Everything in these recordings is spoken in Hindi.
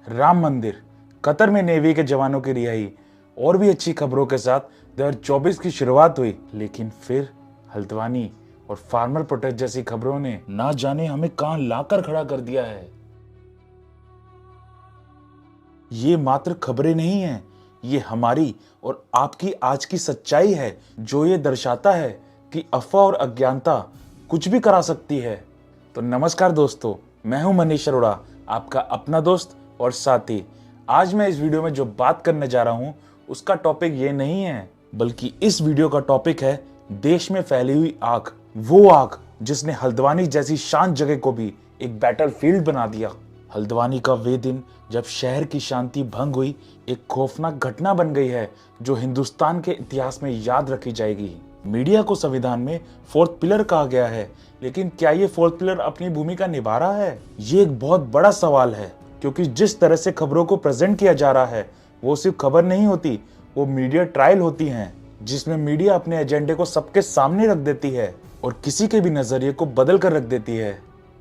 राम मंदिर, कतर में नेवी के जवानों की रिहाई और भी अच्छी खबरों के साथ 2024 की शुरुआत हुई। लेकिन फिर हल्द्वानी और फार्मर प्रोटेस्ट जैसी खबरों ने ना जाने हमें कहां लाकर खड़ा कर दिया है। ये मात्र खबरें नहीं हैं, ये हमारी और आपकी आज की सच्चाई है, जो ये दर्शाता है कि अफवाह और अज्ञानता कुछ भी करा सकती है। तो नमस्कार दोस्तों, मैं हूं मनीष अरोड़ा, आपका अपना दोस्त और साथी। आज मैं इस वीडियो में जो बात करने जा रहा हूं उसका टॉपिक ये नहीं है, बल्कि इस वीडियो का टॉपिक है देश में फैली हुई आग। वो आग जिसने हल्द्वानी जैसी शांत जगह को भी एक बैटलफील्ड बना दिया। हल्द्वानी का वे दिन जब शहर की शांति भंग हुई, एक खौफनाक घटना बन गई है जो हिंदुस्तान के इतिहास में याद रखी जाएगी। मीडिया को संविधान में फोर्थ पिलर कहा गया है, लेकिन क्या ये फोर्थ पिलर अपनी भूमिका निभा रहा है? ये एक बहुत बड़ा सवाल है, क्योंकि जिस तरह से खबरों को प्रेजेंट किया जा रहा है वो सिर्फ खबर नहीं होती, वो मीडिया ट्रायल होती हैं, जिसमें मीडिया अपने एजेंडे को सबके सामने रख देती है और किसी के भी नजरिए को बदल कर रख देती है।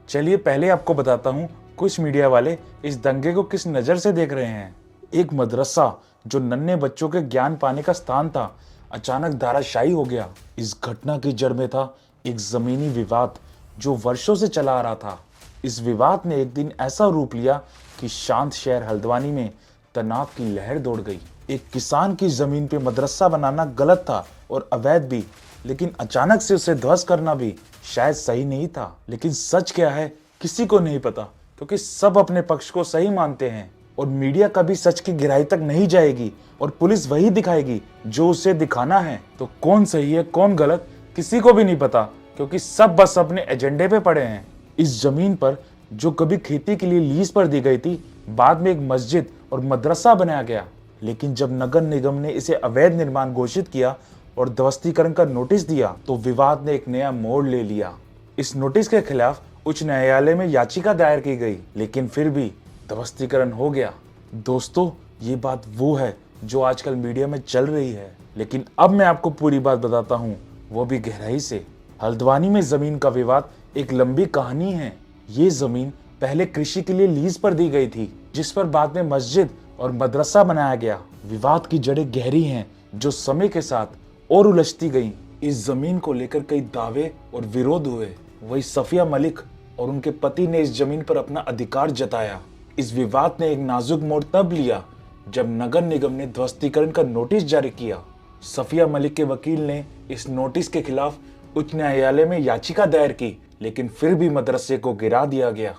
चलिए पहले आपको बताता हूँ कुछ मीडिया वाले इस दंगे को किस नजर से देख रहे हैं। एक मदरसा जो नन्हे बच्चों के ज्ञान पाने का स्थान था, अचानक धाराशायी हो गया। इस घटना की जड़ में था एक जमीनी विवाद जो वर्षों से चला आ रहा था। इस विवाद ने एक दिन ऐसा रूप लिया कि शांत शहर हल्द्वानी में तनाव की लहर दौड़ गई। एक किसान की जमीन पे मदरसा बनाना गलत था और अवैध भी, लेकिन अचानक से उसे ध्वस्त करना भी शायद सही नहीं था। लेकिन सच क्या है किसी को नहीं पता, क्योंकि सब अपने पक्ष को सही मानते हैं और मीडिया कभी सच की गहराई तक नहीं जाएगी और पुलिस वही दिखाएगी जो उसे दिखाना है। तो कौन सही है कौन गलत किसी को भी नहीं पता, क्योंकि सब बस अपने एजेंडे पे पड़े हैं। इस जमीन पर जो कभी खेती के लिए लीज पर दी गई थी, बाद में एक मस्जिद और मदरसा बनाया गया। लेकिन जब नगर निगम ने इसे अवैध निर्माण घोषित किया और ध्वस्तीकरण का नोटिस दिया, तो विवाद ने एक नया मोड़ ले लिया। इस नोटिस के खिलाफ उच्च न्यायालय में याचिका दायर की गई, लेकिन फिर भी ध्वस्तीकरण हो गया। दोस्तों, ये बात वो है जो आजकल मीडिया में चल रही है, लेकिन अब मैं आपको पूरी बात बताता हूँ, वो भी गहराई से। हल्द्वानी में जमीन का विवाद एक लंबी कहानी है। ये जमीन पहले कृषि के लिए लीज पर दी गई थी, जिस पर बाद में मस्जिद और मदरसा बनाया गया। विवाद की जड़ें गहरी हैं जो समय के साथ और उलझती गईं। इस जमीन को लेकर कई दावे और विरोध हुए। वही सफिया मलिक और उनके पति ने इस जमीन पर अपना अधिकार जताया। इस विवाद ने एक नाजुक मोड़ तब लिया जब नगर निगम ने ध्वस्तीकरण का नोटिस जारी किया। सफिया मलिक के वकील ने इस नोटिस के खिलाफ उच्च न्यायालय में याचिका दायर की, लेकिन फिर भी मदरसे को गिरा दिया गया।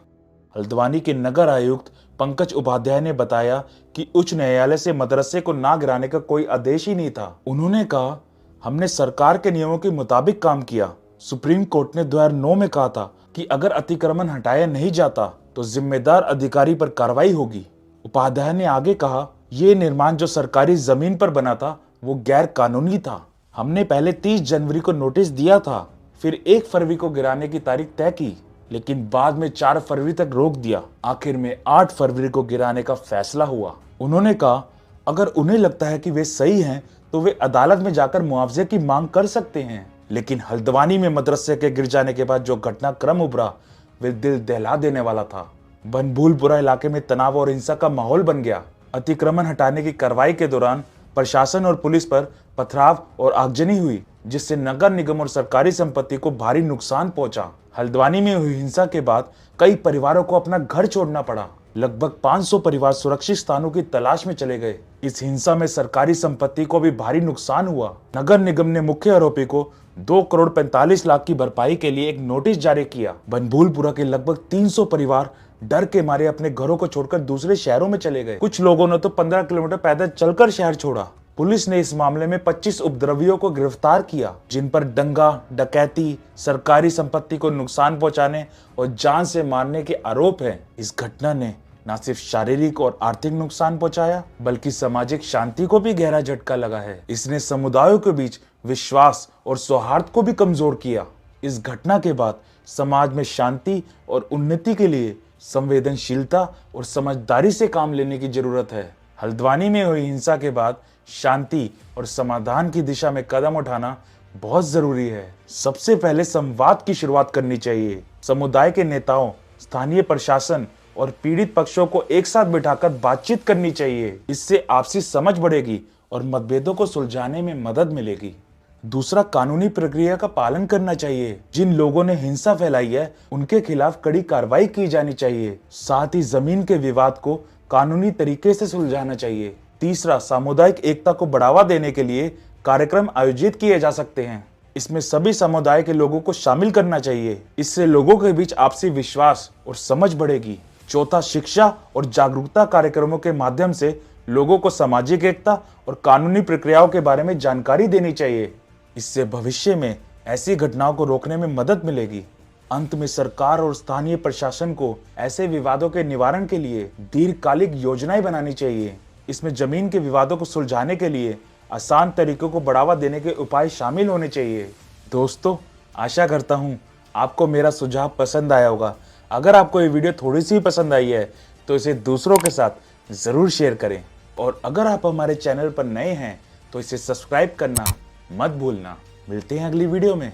हल्द्वानी के नगर आयुक्त पंकज उपाध्याय ने बताया कि उच्च न्यायालय से मदरसे को ना गिराने का कोई आदेश ही नहीं था। उन्होंने कहा, हमने सरकार के नियमों के मुताबिक काम किया। सुप्रीम कोर्ट ने 2009 में कहा था कि अगर अतिक्रमण हटाया नहीं जाता तो जिम्मेदार अधिकारी पर कार्रवाई होगी। उपाध्याय ने आगे कहा, ये निर्माण जो सरकारी जमीन पर बना था वो गैर कानूनी था। हमने पहले 30 जनवरी को नोटिस दिया था, फिर 1 फरवरी को गिराने की तारीख तय की, लेकिन बाद में 4 फरवरी तक रोक दिया। आखिर में 8 फरवरी को गिराने का फैसला हुआ। उन्होंने कहा, अगर उन्हें लगता है कि वे सही हैं तो वे अदालत में जाकर मुआवजे की मांग कर सकते हैं। लेकिन हल्द्वानी में मदरसे के गिर जाने के बाद जो घटनाक्रम उभरा वे दिल दहला देने वाला था। बनभूलपुरा इलाके में तनाव और हिंसा का माहौल बन गया। अतिक्रमण हटाने की कार्रवाई के दौरान प्रशासन और पुलिस पर पथराव और आगजनी हुई, जिससे नगर निगम और सरकारी संपत्ति को भारी नुकसान पहुंचा। हल्द्वानी में हुई हिंसा के बाद कई परिवारों को अपना घर छोड़ना पड़ा। लगभग 500 परिवार सुरक्षित स्थानों की तलाश में चले गए। इस हिंसा में सरकारी संपत्ति को भी भारी नुकसान हुआ। नगर निगम ने मुख्य आरोपी को 2,45,00,000 की भरपाई के लिए एक नोटिस जारी किया। बनभूलपुरा के लगभग 300 परिवार डर के मारे अपने घरों को छोड़कर दूसरे शहरों में चले गए। कुछ लोगों ने तो 15 किलोमीटर पैदल चलकर शहर छोड़ा। पुलिस ने इस मामले में 25 उपद्रवियों को गिरफ्तार किया, जिन पर दंगा, डकैती, सरकारी संपत्ति को नुकसान पहुंचाने और जान से मारने के आरोप हैं। इस घटना ने न सिर्फ शारीरिक और आर्थिक नुकसान पहुंचाया, बल्कि सामाजिक शांति को भी गहरा झटका लगा है। इसने समुदायों के बीच विश्वास और सौहार्द को भी कमजोर किया। इस घटना के बाद समाज में शांति और उन्नति के लिए संवेदनशीलता और समझदारी से काम लेने की जरूरत है। हल्द्वानी में हुई हिंसा के बाद शांति और समाधान की दिशा में कदम उठाना बहुत जरूरी है। सबसे पहले संवाद की शुरुआत करनी चाहिए। समुदाय के नेताओं, स्थानीय प्रशासन और पीड़ित पक्षों को एक साथ बिठाकर बातचीत करनी चाहिए। इससे आपसी समझ बढ़ेगी और मतभेदों को सुलझाने में मदद मिलेगी। दूसरा, कानूनी प्रक्रिया का पालन करना चाहिए। जिन लोगों ने हिंसा फैलाई है उनके खिलाफ कड़ी कार्रवाई की जानी चाहिए। साथ ही जमीन के विवाद को कानूनी तरीके से सुलझाना चाहिए। तीसरा, सामुदायिक एकता को बढ़ावा देने के लिए कार्यक्रम आयोजित किए जा सकते हैं। इसमें सभी समुदाय के लोगों को शामिल करना चाहिए। इससे लोगों के बीच आपसी विश्वास और समझ बढ़ेगी। चौथा, शिक्षा और जागरूकता कार्यक्रमों के माध्यम से लोगों को सामाजिक एकता और कानूनी प्रक्रियाओं के बारे में जानकारी देनी चाहिए। इससे भविष्य में ऐसी घटनाओं को रोकने में मदद मिलेगी। अंत में सरकार और स्थानीय प्रशासन को ऐसे विवादों के निवारण के लिए दीर्घकालिक योजनाएं बनानी चाहिए। इसमें जमीन के विवादों को सुलझाने के लिए आसान तरीकों को बढ़ावा देने के उपाय शामिल होने चाहिए। दोस्तों, आशा करता हूँ आपको मेरा सुझाव पसंद आया होगा। अगर आपको ये वीडियो थोड़ी सी पसंद आई है तो इसे दूसरों के साथ ज़रूर शेयर करें। और अगर आप हमारे चैनल पर नए हैं तो इसे सब्सक्राइब करना मत भूलना। मिलते हैं अगली वीडियो में।